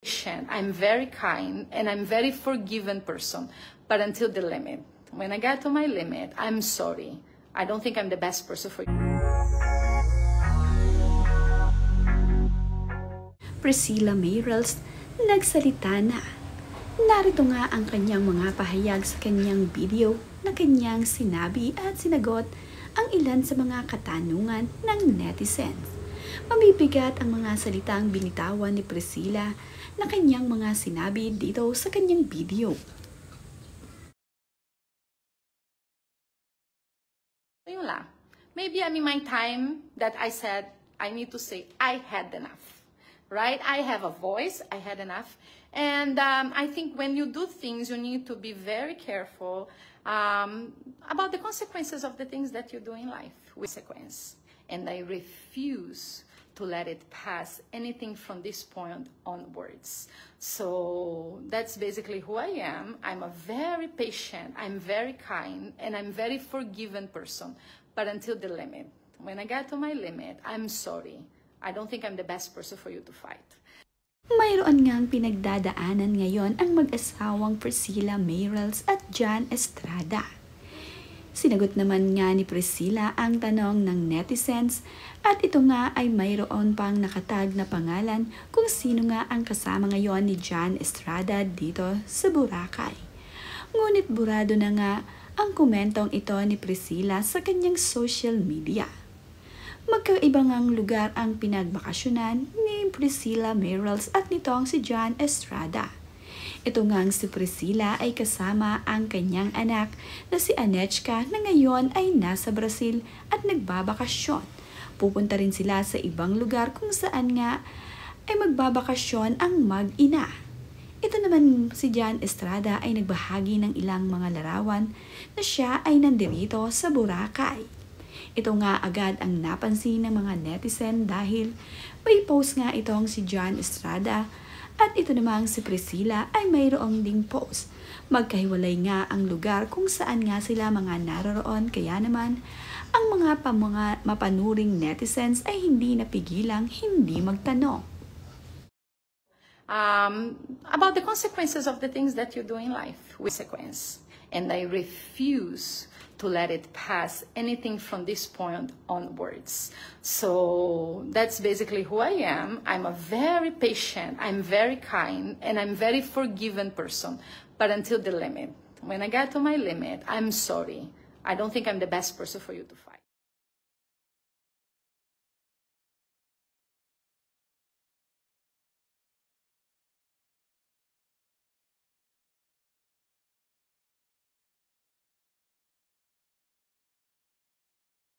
patient, I'm very kind, and I'm very forgiving person, but until the limit. When I get to my limit, I'm sorry. I don't think I'm the best person for you. Priscilla Meirelles nagsalita na. Narito nga ang kanyang mga pahayag sa kanyang video na kanyang sinabi at sinagot ang ilan sa mga katanungan ng netizens. Mabibigat ang mga salitang binitawan ni Priscilla na kanyang mga sinabi dito sa kanyang video. Yun lang. Maybe in my time that I said, I need to say, I had enough. Right? I have a voice, I had enough. And I think when you do things, you need to be very careful about the consequences of the things that you do in life. With consequence. And I refuse to let it pass anything from this point onwards. So that's basically who I am. I'm a very patient, I'm very kind, and I'm very forgiving person, but until the limit. When I get to my limit, I'm sorry. I don't think I'm the best person for you to fight. Mayroon ngang pinagdadaanan ngayon ang mag-asawang Priscilla Meirelles at John Estrada. Sinagot naman nga ni Priscilla ang tanong ng netizens at ito nga ay mayroon pang nakatag na pangalan kung sino nga ang kasama ngayon ni John Estrada dito sa Boracay. Ngunit burado na nga ang komentong ito ni Priscilla sa kanyang social media. Magkaibang ang lugar ang pinagbakasyonan ni Priscilla Meirelles at nitong si John Estrada. Ito ngang si Priscilla ay kasama ang kanyang anak na si Anechka na ngayon ay nasa Brazil at nagbabakasyon. Pupunta rin sila sa ibang lugar kung saan nga ay magbabakasyon ang mag-ina. Ito naman si John Estrada ay nagbahagi ng ilang mga larawan na siya ay nandirito sa Boracay. Ito nga agad ang napansin ng mga netizen dahil may post nga itong si John Estrada at ito namang si Priscilla ay mayroong ding post. Magkahiwalay nga ang lugar kung saan nga sila mga naroroon kaya naman ang mga mapanuring netizens ay hindi napigilang hindi magtanong. About the consequences of the things that you do in life. With consequence. And I refuse to let it pass anything from this point onwards. So that's basically who I am. I'm a very patient, I'm very kind, and I'm very forgiving person, but until the limit. When I get to my limit, I'm sorry. I don't think I'm the best person for you to fight.